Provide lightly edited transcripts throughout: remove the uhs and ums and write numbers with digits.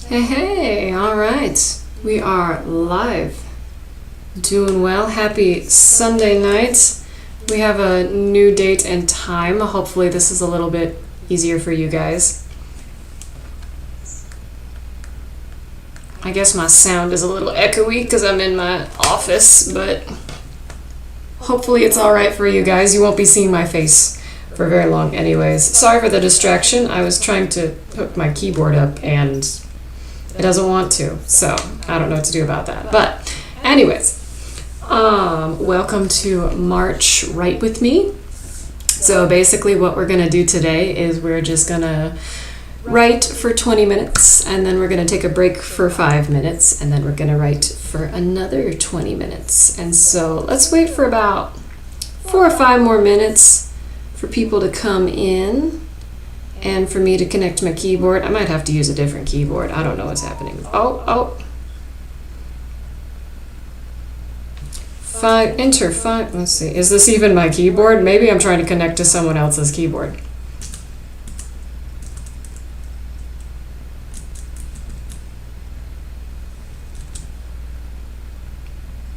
Hey, all right. We are live. Doing well. Happy Sunday night. We have a new date and time. Hopefully this is a little bit easier for you guys. I guess my sound is a little echoey because I'm in my office, but hopefully it's all right for you guys. You won't be seeing my face for very long anyways. Sorry for the distraction. I was trying to hook my keyboard up and it doesn't want to, so I don't know what to do about that. But anyways, welcome to March Write With Me. So basically what we're gonna do today is we're just gonna write for 20 minutes and then we're gonna take a break for 5 minutes and then we're gonna write for another 20 minutes. And so let's wait for about 4 or 5 more minutes for people to come in and for me to connect my keyboard. I might have to use a different keyboard. I don't know what's happening. Enter 5. Let's see. Is this even my keyboard? Maybe I'm trying to connect to someone else's keyboard.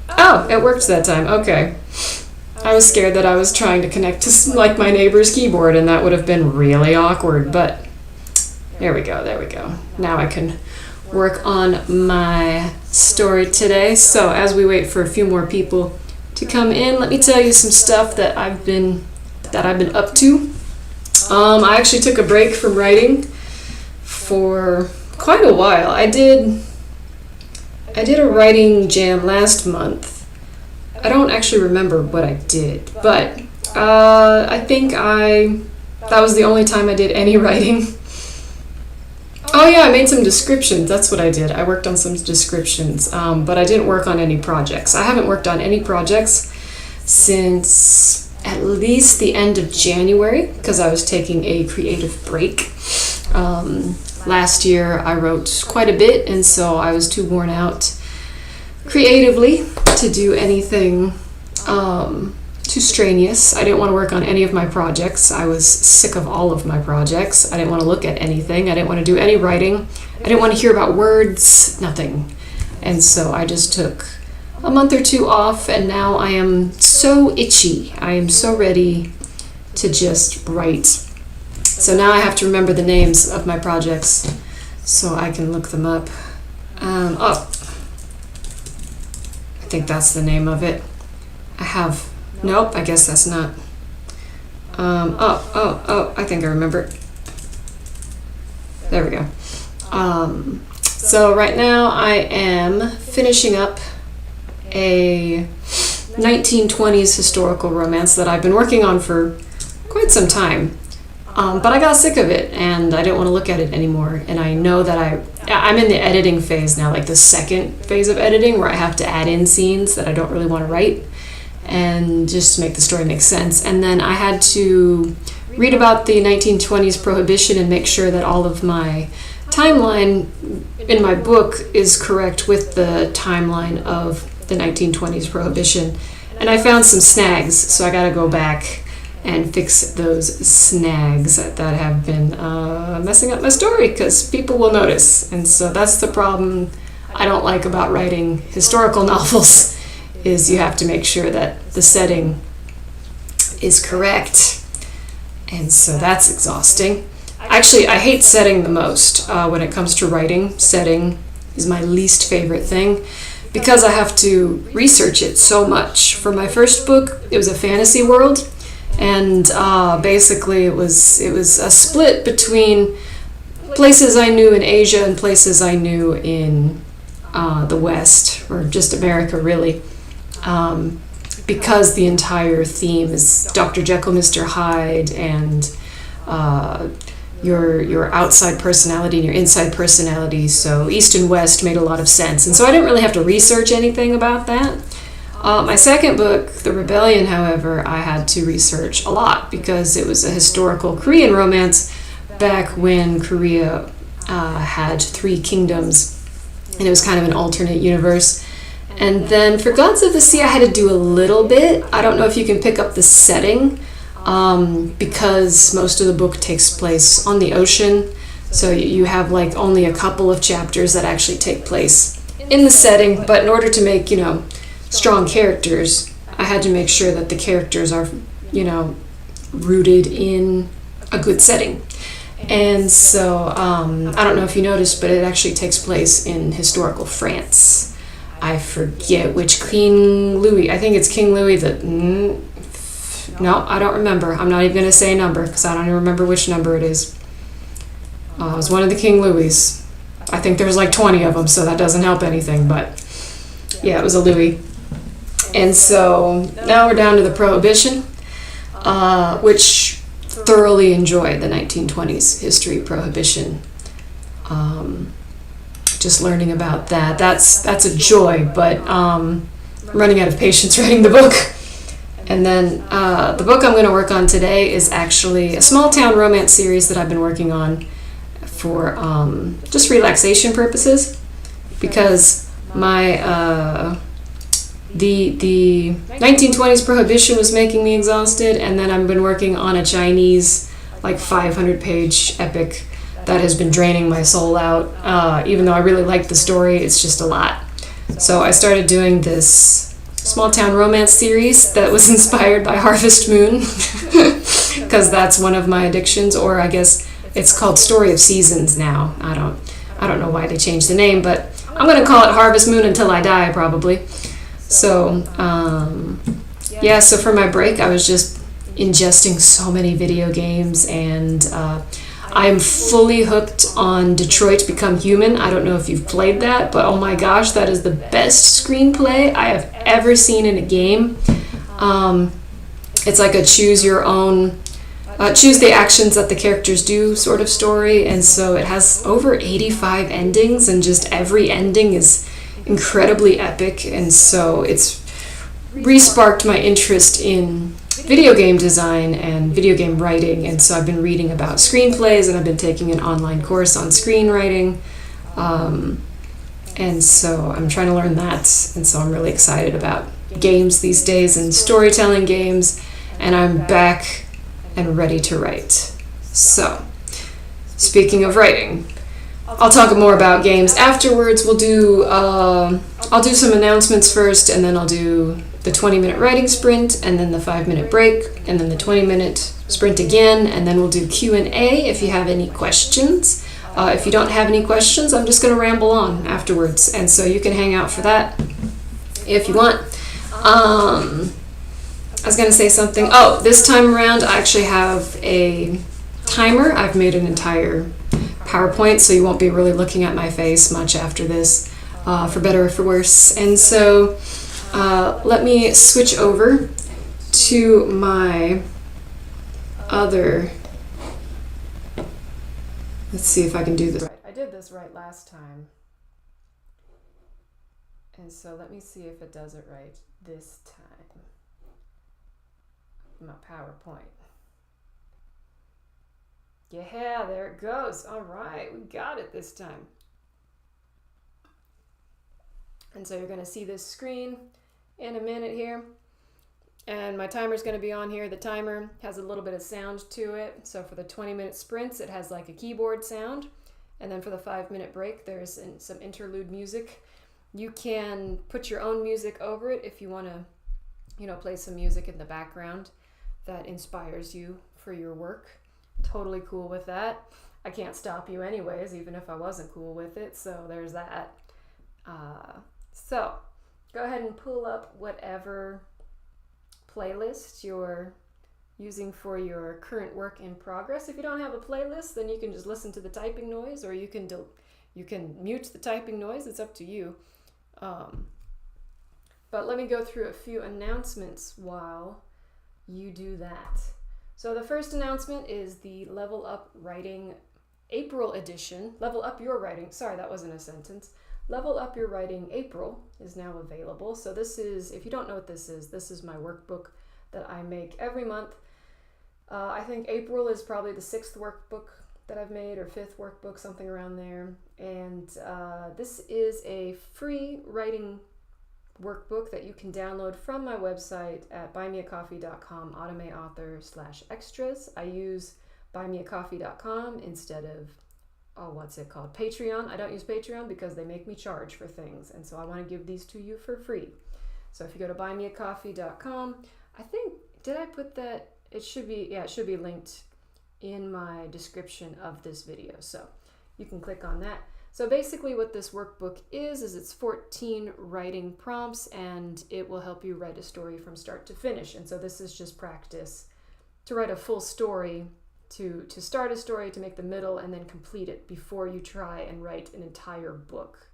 Oh, it worked that time. Okay. I was scared that I was trying to connect to like my neighbor's keyboard and that would have been really awkward, but there we go. Now I can work on my story today. So as we wait for a few more people to come in, let me tell you some stuff that I've been up to. I actually took a break from writing for quite a while. I did a writing jam last month. I don't actually remember what I did, but I think that was the only time I did any writing. Oh yeah, I made some descriptions. That's what I did. I worked on some descriptions, but I didn't work on any projects. I haven't worked on any projects since at least the end of January because I was taking a creative break. Last year I wrote quite a bit, and so I was too worn out creatively to do anything too strenuous. I didn't want to work on any of my projects. I was sick of all of my projects. I didn't want to look at anything. I didn't want to do any writing. I didn't want to hear about words, nothing. And so I just took a month or two off, and now I am so itchy. I am so ready to just write. So now I have to remember the names of my projects so I can look them up. I think that's the name of it. Nope, I guess that's not. I think I remember it. There we go. So right now I am finishing up a 1920s historical romance that I've been working on for quite some time. But I got sick of it and I didn't want to look at it anymore. And I know that I'm in the editing phase now, like the second phase of editing where I have to add in scenes that I don't really want to write and just to make the story make sense. And then I had to read about the 1920s prohibition and make sure that all of my timeline in my book is correct with the timeline of the 1920s prohibition. And I found some snags, so I got to go back and fix those snags that have been messing up my story because people will notice. And so that's the problem I don't like about writing historical novels is you have to make sure that the setting is correct. And so that's exhausting. Actually, I hate setting the most when it comes to writing. Setting is my least favorite thing because I have to research it so much. For my first book, it was a fantasy world. And basically it was a split between places I knew in Asia and places I knew in the West, or just America really, because the entire theme is Dr. Jekyll, Mr. Hyde, and your outside personality and your inside personality. So East and West made a lot of sense. And so I didn't really have to research anything about that. My second book, The Rebellion, however, I had to research a lot because it was a historical Korean romance back when Korea had 3 kingdoms and it was kind of an alternate universe. And then for Gods of the Sea, I had to do a little bit. I don't know if you can pick up the setting because most of the book takes place on the ocean. So you have like only a couple of chapters that actually take place in the setting, but in order to make, strong characters, I had to make sure that the characters are, rooted in a good setting. And so, I don't know if you noticed, but it actually takes place in historical France. I forget which King Louis. I think it's King Louis no, I don't remember. I'm not even going to say a number because I don't even remember which number it is. It was one of the King Louis. I think there's like 20 of them, so that doesn't help anything. But yeah, it was a Louis. And so now we're down to the Prohibition, which thoroughly enjoyed the 1920s history Prohibition. Just learning about that. That's a joy, but I'm running out of patience writing the book. And then the book I'm going to work on today is actually a small town romance series that I've been working on for just relaxation purposes, because my the 1920s Prohibition was making me exhausted, and then I've been working on a Chinese like 500-page epic that has been draining my soul out. Even though I really like the story, it's just a lot. So I started doing this small town romance series that was inspired by Harvest Moon, because that's one of my addictions, or I guess it's called Story of Seasons now. I don't know why they changed the name, but I'm going to call it Harvest Moon until I die, probably. So, so for my break, I was just ingesting so many video games, and I'm fully hooked on Detroit Become Human. I don't know if you've played that, but oh my gosh, that is the best screenplay I have ever seen in a game. It's like a choose the actions that the characters do sort of story, and so it has over 85 endings, and just every ending is incredibly epic, and so it's re-sparked my interest in video game design and video game writing, and so I've been reading about screenplays, and I've been taking an online course on screenwriting, and so I'm trying to learn that, and so I'm really excited about games these days and storytelling games, and I'm back and ready to write. So, speaking of writing, I'll talk more about games afterwards. I'll do some announcements first, and then I'll do the 20-minute writing sprint, and then the 5-minute break, and then the 20-minute sprint again, and then we'll do Q&A if you have any questions. If you don't have any questions, I'm just going to ramble on afterwards, and so you can hang out for that if you want. I was going to say something. Oh, this time around I actually have a timer. I've made an entire PowerPoint, so you won't be really looking at my face much after this, for better or for worse. And so let me switch over to my other... Let's see if I can do this right. I did this right last time. And so let me see if it does it right this time. My PowerPoint. Yeah, there it goes. All right, we got it this time. And so you're going to see this screen in a minute here. And my timer's going to be on here. The timer has a little bit of sound to it. So for the 20-minute sprints, it has like a keyboard sound. And then for the 5-minute break, there's some interlude music. You can put your own music over it if you want to, play some music in the background that inspires you for your work. Totally cool with that. I can't stop you anyways, even if I wasn't cool with it, so there's that. So go ahead and pull up whatever playlist you're using for your current work in progress. If you don't have a playlist, then you can just listen to the typing noise, or you can mute the typing noise. It's up to you. But let me go through a few announcements while you do that. So the first announcement is the Level Up Writing April edition. Level Up Your Writing. Sorry, that wasn't a sentence. Level Up Your Writing April is now available. So this is, if you don't know what this is my workbook that I make every month. I think April is probably the 6th workbook that I've made, or 5th workbook, something around there. And this is a free writing workbook that you can download from my website at buymeacoffee.com, automateauthor/extras. I use buymeacoffee.com instead of what's it called? Patreon. I don't use Patreon because they make me charge for things. And so I want to give these to you for free. So if you go to buymeacoffee.com, I think, did I put that? It should be linked in my description of this video. So you can click on that. So basically what this workbook is it's 14 writing prompts, and it will help you write a story from start to finish. And so this is just practice to write a full story, to start a story, to make the middle, and then complete it before you try and write an entire book.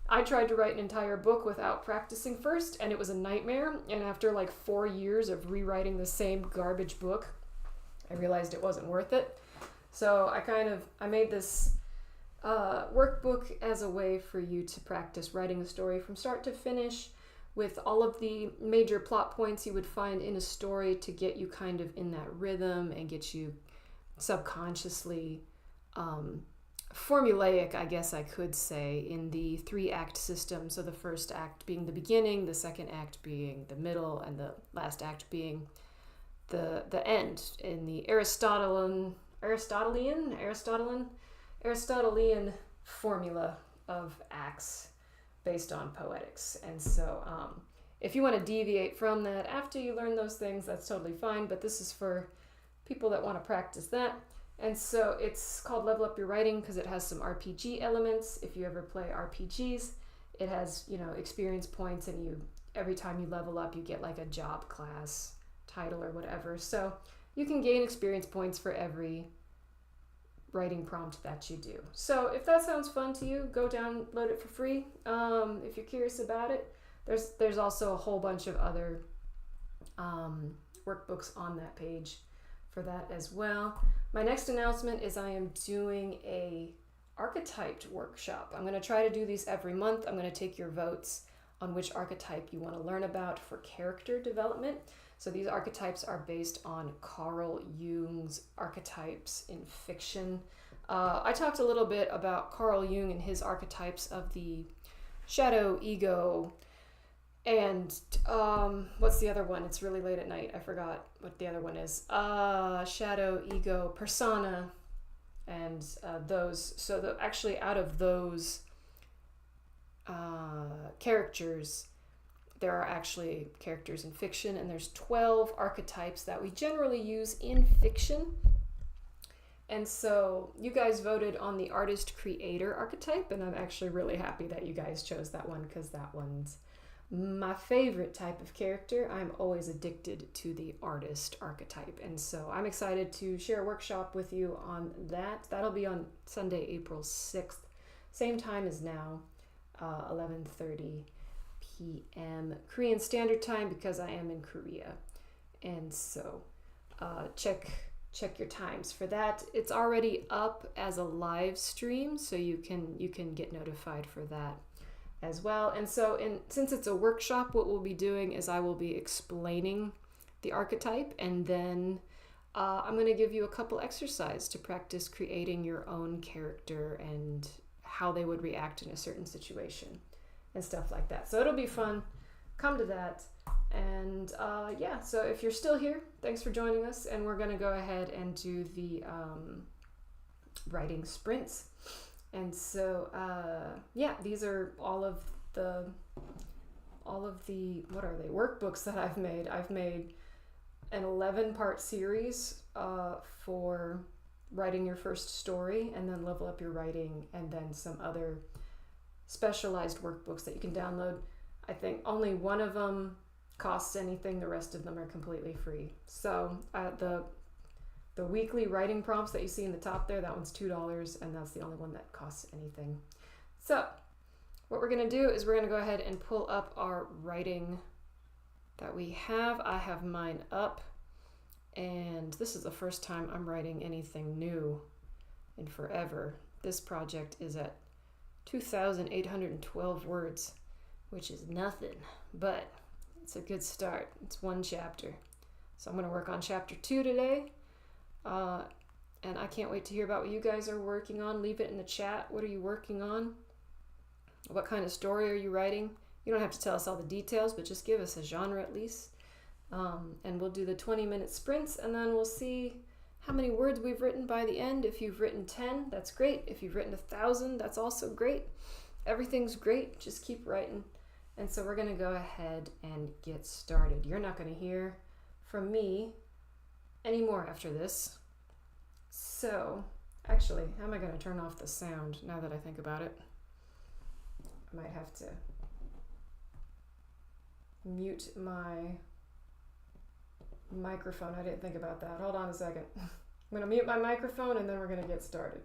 I tried to write an entire book without practicing first, and it was a nightmare. And after like 4 years of rewriting the same garbage book, I realized it wasn't worth it. So I made this workbook as a way for you to practice writing a story from start to finish, with all of the major plot points you would find in a story, to get you kind of in that rhythm and get you subconsciously formulaic, I guess I could say, in the 3-act system. So the first act being the beginning, the second act being the middle, and the last act being the end, in the Aristotelian formula of acts based on poetics. And so if you want to deviate from that after you learn those things, that's totally fine, but this is for people that want to practice that. And so it's called Level Up Your Writing because it has some RPG elements. If you ever play RPGs, it has, experience points, and every time you level up, you get like a job class title or whatever. So you can gain experience points for every writing prompt that you do. So if that sounds fun to you, go download it for free. If you're curious about it, there's also a whole bunch of other workbooks on that page for that as well. My next announcement is I am doing a archetyped workshop. I'm going to try to do these every month. I'm going to take your votes on which archetype you want to learn about for character development. So these archetypes are based on Carl Jung's archetypes in fiction. I talked a little bit about Carl Jung and his archetypes of the shadow, ego, and what's the other one? It's really late at night. I forgot what the other one is. Shadow, ego, persona, and those. So actually out of those characters, there are actually characters in fiction, and there's 12 archetypes that we generally use in fiction. And so you guys voted on the artist-creator archetype, and I'm actually really happy that you guys chose that one, because that one's my favorite type of character. I'm always addicted to the artist archetype, and so I'm excited to share a workshop with you on that. That'll be on Sunday, April 6th, same time as now, 11:30 p.m. Korean Standard Time, because I am in Korea. And so check your times for that. It's already up as a live stream, so you can get notified for that as well. And so since it's a workshop, what we'll be doing is I will be explaining the archetype, and then I'm going to give you a couple exercises to practice creating your own character and how they would react in a certain situation and stuff like that. So it'll be fun. Come to that. And so if you're still here, thanks for joining us, and we're going to go ahead and do the writing sprints. And so these are all of the what are they, workbooks that I've made. I've made an 11-part series for writing your first story, and then Level Up Your Writing, and then some other specialized workbooks that you can download. I think only one of them costs anything. The rest of them are completely free. So the weekly writing prompts that you see in the top there, that one's $2, and that's the only one that costs anything. So what we're going to do is we're going to go ahead and pull up our writing that we have. I have mine up, and this is the first time I'm writing anything new in forever. This project is at 2,812 words, which is nothing, but it's a good start. It's one chapter. So I'm going to work on chapter 2 today. And I can't wait to hear about what you guys are working on. Leave it in the chat. What are you working on? What kind of story are you writing? You don't have to tell us all the details, but just give us a genre at least. And we'll do the 20-minute sprints, and then we'll see how many words we've written by the end. If you've written 10, that's great. If you've written 1,000, that's also great. Everything's great. Just keep writing. And so we're going to go ahead and get started. You're not going to hear from me anymore after this. So, actually, how am I going to turn off the sound now that I think about it? I might have to mute my microphone. I didn't think about that. Hold on a second. I'm going to mute my microphone and then we're going to get started.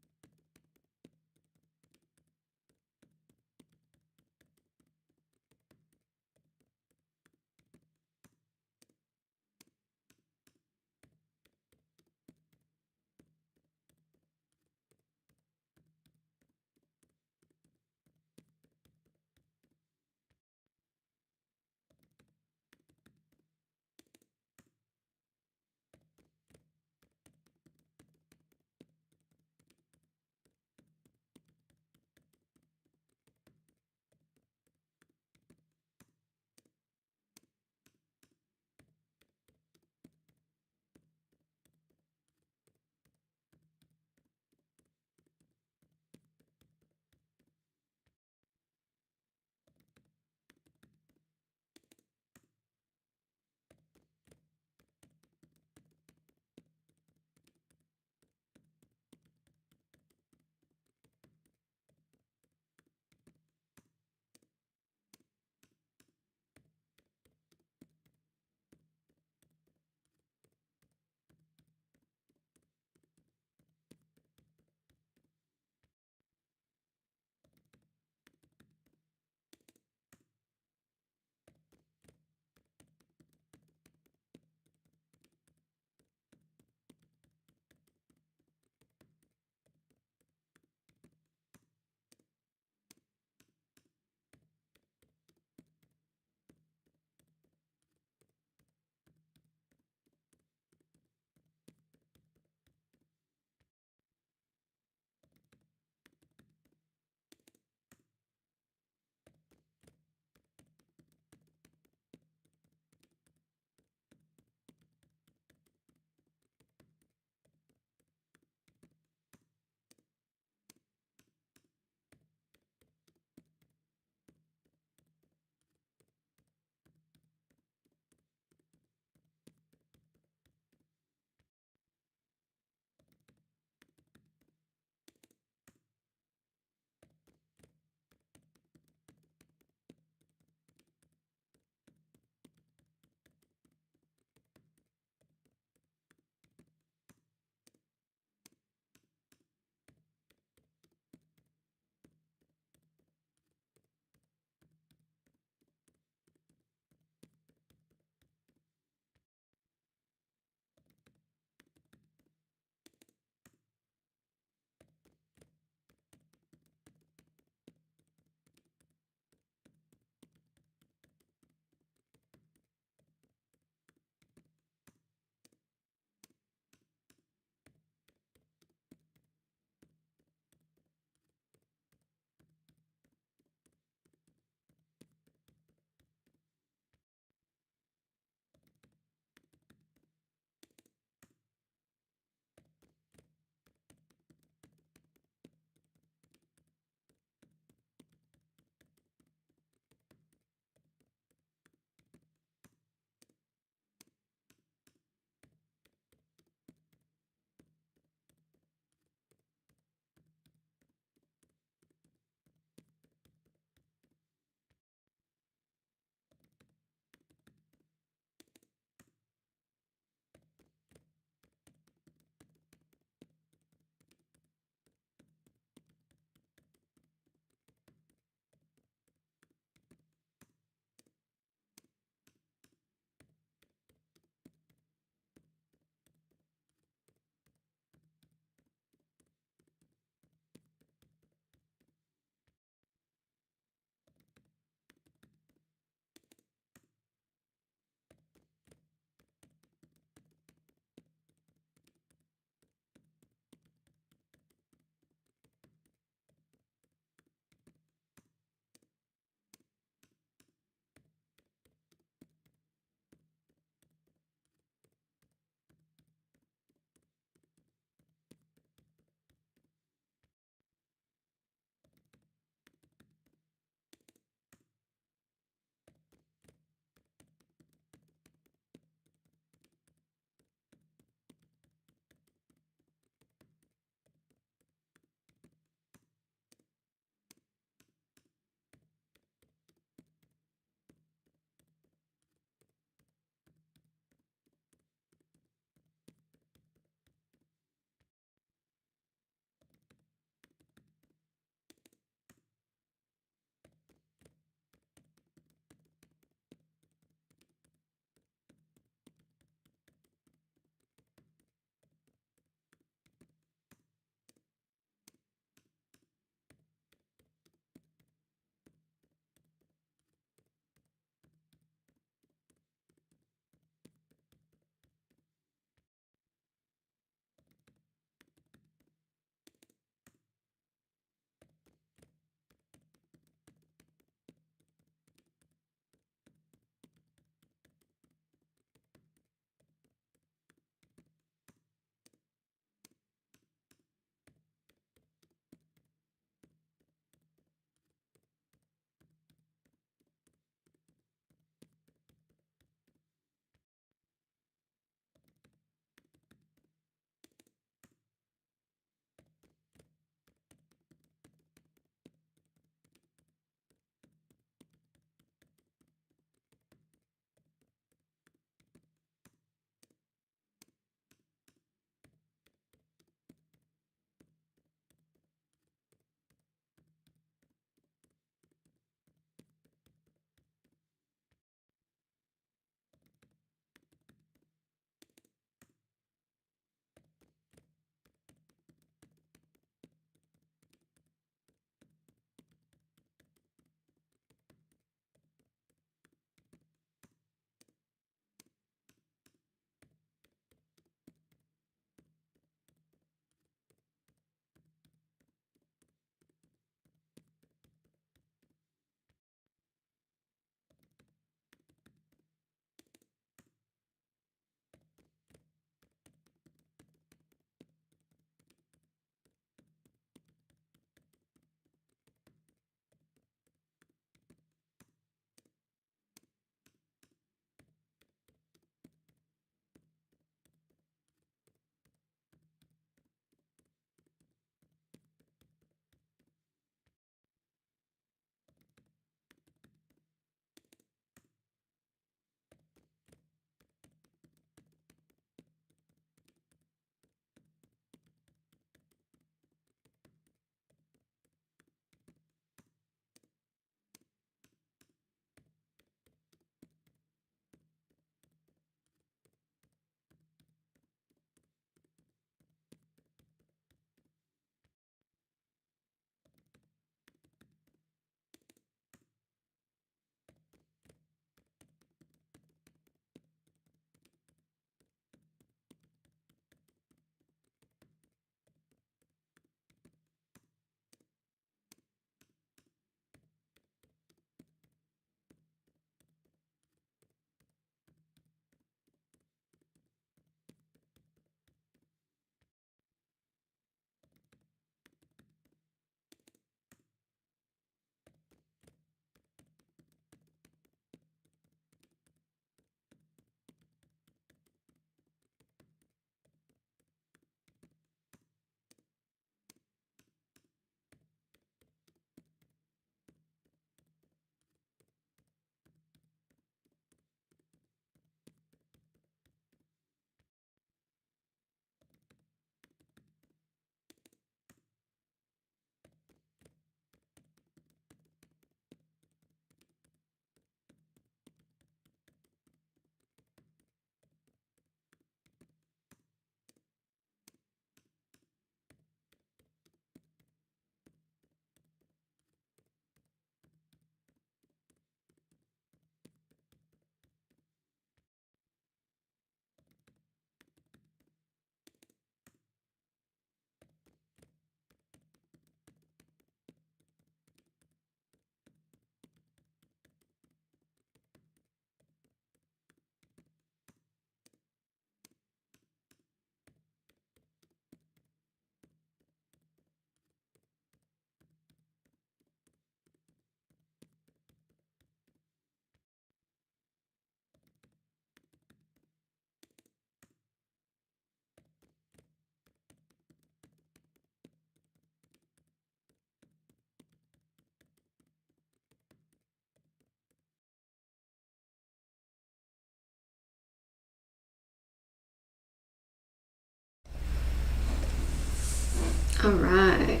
All right.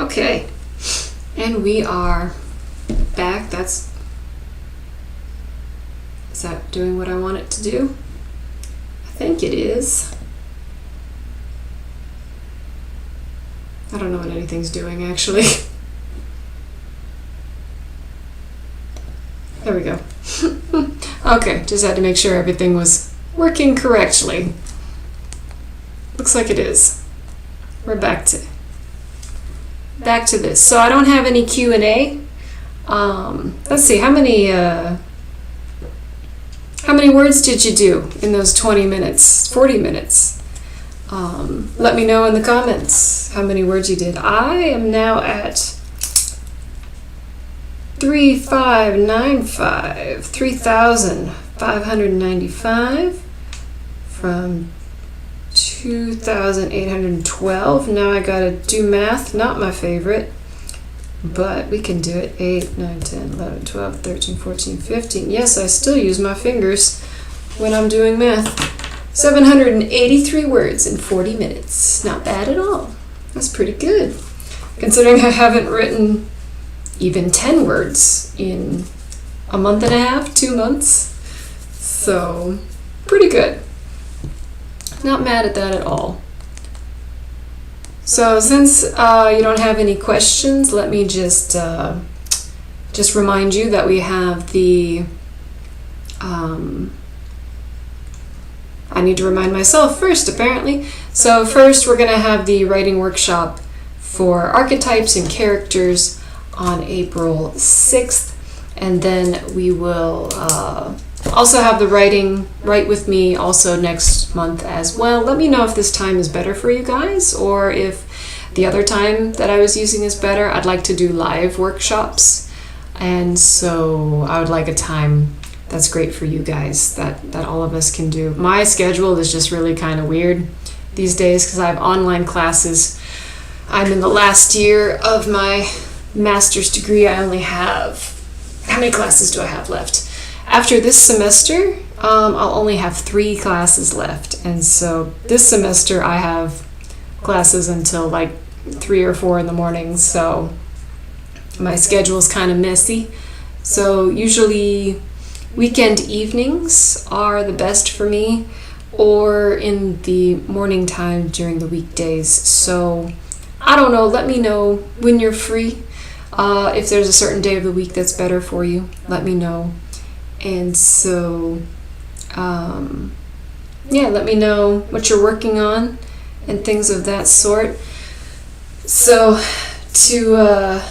Okay. And we are back. Is that doing what I want it to do? I think it is. I don't know what anything's doing, actually. There we go. Okay, just had to make sure everything was working correctly. Looks like it is. We're back to this. So I don't have any Q&A. Let's see, how many words did you do in those 20 minutes, 40 minutes? Let me know in the comments how many words you did. I am now at 3,595 from 2,812. Now I gotta do math, not my favorite, but we can do it. 8, 9, 10, 11, 12, 13, 14, 15. Yes, I still use my fingers when I'm doing math. 783 words in 40 minutes. Not bad at all. That's pretty good, considering I haven't written even 10 words in a month and a half, 2 months. So, pretty good. Not mad at that at all. So since you don't have any questions, let me just remind you that we have the I need to remind myself first, apparently. So first we're going to have the writing workshop for archetypes and characters on April 6th, and then we will also have the Write With Me also next month as well. Let me know if this time is better for you guys, or if the other time that I was using is better. I'd like to do live workshops, and so I would like a time that's great for you guys, that all of us can do. My schedule is just really kind of weird these days because I have online classes. I'm in the last year of my master's degree. I only have, how many classes do I have left? After this semester, I'll only have 3 classes left. And so this semester I have classes until like 3 or 4 in the morning. So my schedule is kind of messy. So usually weekend evenings are the best for me, or in the morning time during the weekdays. So I don't know, let me know when you're free. If there's a certain day of the week that's better for you, let me know. And so, let me know what you're working on and things of that sort. So to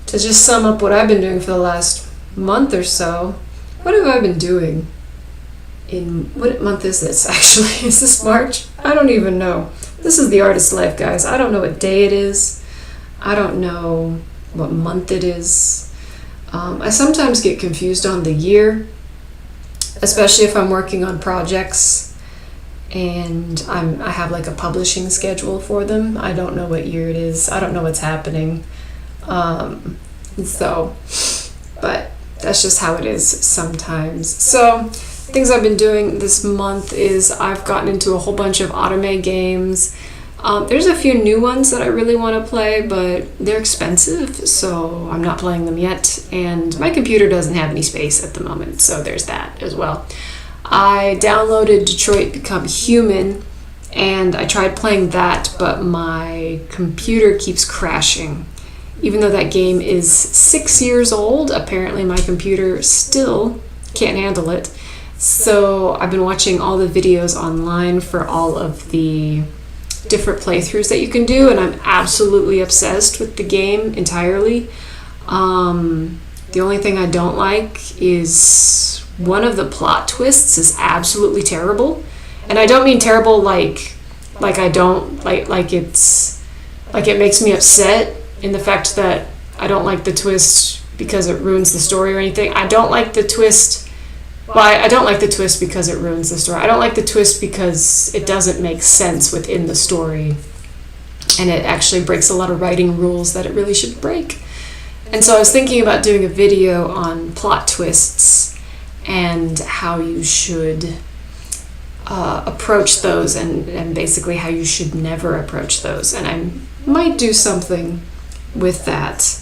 just sum up what I've been doing for the last month or so, what have I been doing? What month is this actually? Is this March? I don't even know. This is the artist's life, guys. I don't know what day it is. I don't know what month it is. I sometimes get confused on the year, especially if I'm working on projects and I have like a publishing schedule for them. I don't know what year it is. I don't know what's happening. But that's just how it is sometimes. So things I've been doing this month is I've gotten into a whole bunch of anime games. There's a few new ones that I really want to play, but they're expensive, so I'm not playing them yet. And my computer doesn't have any space at the moment, so there's that as well. I downloaded Detroit Become Human, and I tried playing that, but my computer keeps crashing. Even though that game is 6 years old, apparently my computer still can't handle it. So I've been watching all the videos online for all of the different playthroughs that you can do, and I'm absolutely obsessed with the game entirely. The only thing I don't like is one of the plot twists is absolutely terrible. And I don't mean terrible like I don't like it's like it makes me upset in the fact that I don't like the twist because it ruins the story or anything. I don't like the twist. Well, I don't like the twist because it ruins the story. I don't like the twist because it doesn't make sense within the story, and it actually breaks a lot of writing rules that it really should break. And so I was thinking about doing a video on plot twists and how you should approach those, and basically how you should never approach those. And I might do something with that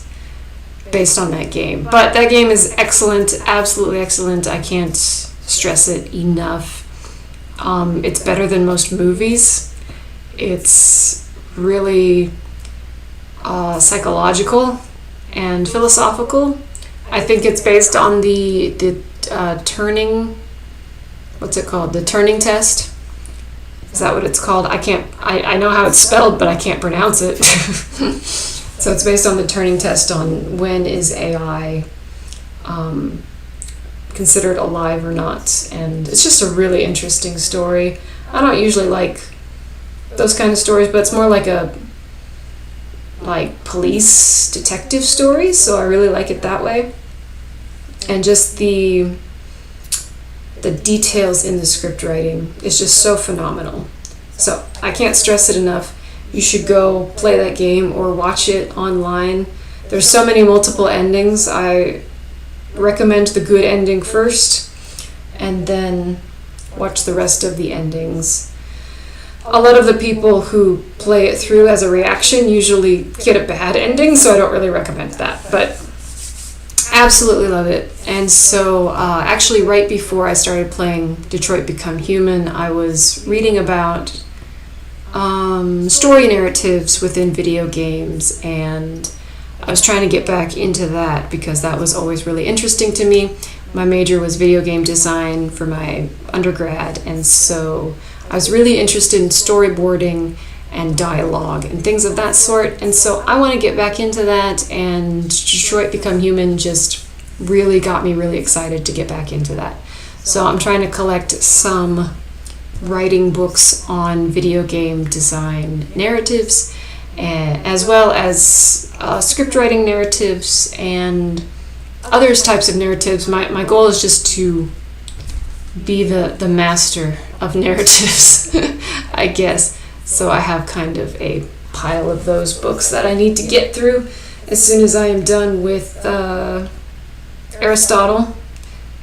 based on that game. But that game is excellent, absolutely excellent. I can't stress it enough. It's better than most movies. It's really psychological and philosophical. I think it's based on the Turing, what's it called? The Turing test. Is that what it's called? I know how it's spelled, but I can't pronounce it. So it's based on the Turing test on when is AI considered alive or not. And it's just a really interesting story. I don't usually like those kind of stories, but it's more like police detective stories, so I really like it that way. And just the details in the script writing is just so phenomenal. So I can't stress it enough. You should go play that game or watch it online. There's so many multiple endings. I recommend the good ending first and then watch the rest of the endings. A lot of the people who play it through as a reaction usually get a bad ending, so I don't really recommend that. But absolutely love it. And so actually right before I started playing Detroit Become Human, I was reading about story narratives within video games, and I was trying to get back into that because that was always really interesting to me. My major was video game design for my undergrad, and so I was really interested in storyboarding and dialogue and things of that sort, and so I want to get back into that, and Detroit Become Human just really got me really excited to get back into that. So I'm trying to collect some writing books on video game design narratives, as well as script writing narratives and other types of narratives. My goal is just to be the master of narratives, I guess. So I have kind of a pile of those books that I need to get through as soon as I am done with Aristotle.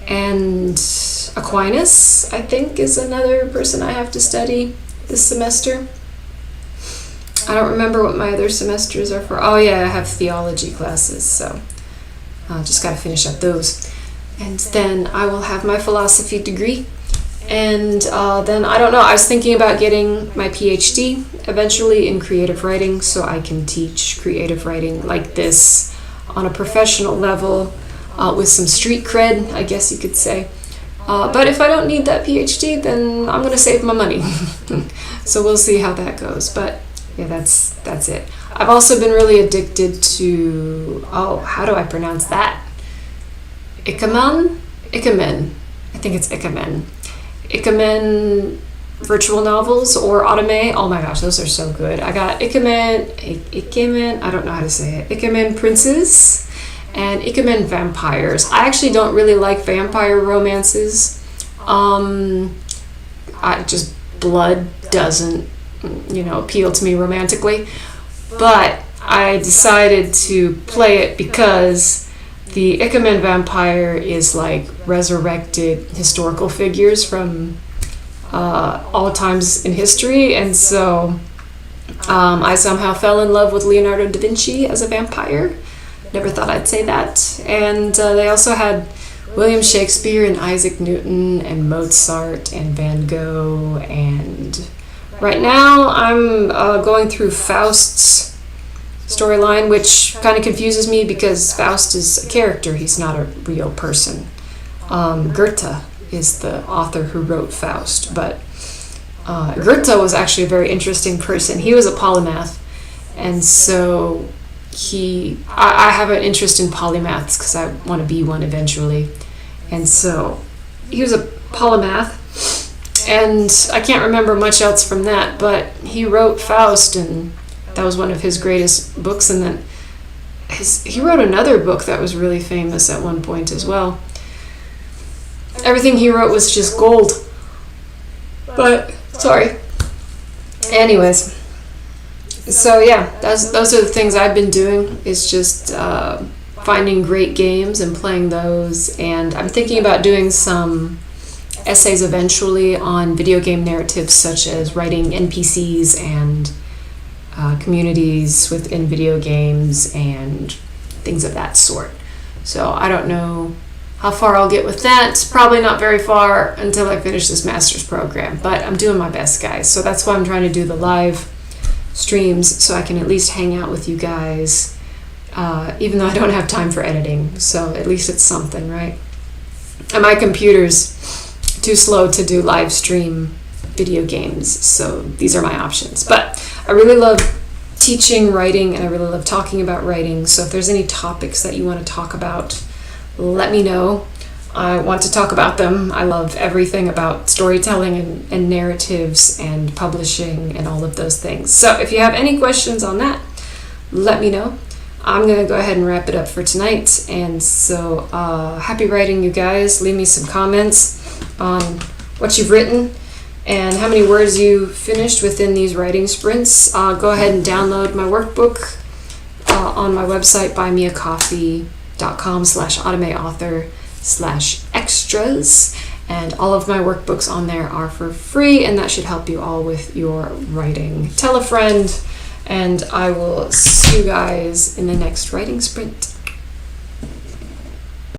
And Aquinas, I think, is another person I have to study this semester. I don't remember what my other semesters are for. Oh yeah, I have theology classes, so just got to finish up those. And then I will have my philosophy degree. And then, I don't know, I was thinking about getting my PhD eventually in creative writing, so I can teach creative writing like this on a professional level with some street cred, I guess you could say. But if I don't need that PhD, then I'm going to save my money. So we'll see how that goes. But yeah, that's it. I've also been really addicted to, how do I pronounce that? Ikemen? I think it's Ikemen. Ikemen virtual novels or anime. Oh my gosh, those are so good. I got Ikemen, I don't know how to say it. Ikemen Princes and Ikemen Vampires. I actually don't really like vampire romances. Blood doesn't, appeal to me romantically. But I decided to play it because the Ikemen Vampire is like resurrected historical figures from all times in history, and so I somehow fell in love with Leonardo da Vinci as a vampire. Never thought I'd say that. And they also had William Shakespeare and Isaac Newton and Mozart and Van Gogh, and right now I'm going through Faust's storyline, which kind of confuses me because Faust is a character, he's not a real person. Goethe is the author who wrote Faust, but Goethe was actually a very interesting person. He was a polymath, and so I have an interest in polymaths because I want to be one eventually. And so he was a polymath, and I can't remember much else from that, but he wrote Faust, and that was one of his greatest books. And then he wrote another book that was really famous at one point as well. Everything he wrote was just gold. But, sorry. Anyways. So yeah, those are the things I've been doing, is just finding great games and playing those. And I'm thinking about doing some essays eventually on video game narratives, such as writing NPCs and communities within video games and things of that sort. So I don't know how far I'll get with that. It's probably not very far until I finish this master's program, but I'm doing my best, guys. So that's why I'm trying to do the live streams, so I can at least hang out with you guys, even though I don't have time for editing. So at least it's something, right? And my computer's too slow to do live stream video games, so these are my options. But I really love teaching writing, and I really love talking about writing. So if there's any topics that you want to talk about, let me know. I want to talk about them. I love everything about storytelling and narratives and publishing and all of those things. So if you have any questions on that, let me know. I'm going to go ahead and wrap it up for tonight. And so happy writing, you guys. Leave me some comments on what you've written and how many words you finished within these writing sprints. Go ahead and download my workbook on my website, buymeacoffee.com/automateauthor/extras. And all of my workbooks on there are for free, and that should help you all with your writing. Tell a friend, and I will see you guys in the next writing sprint.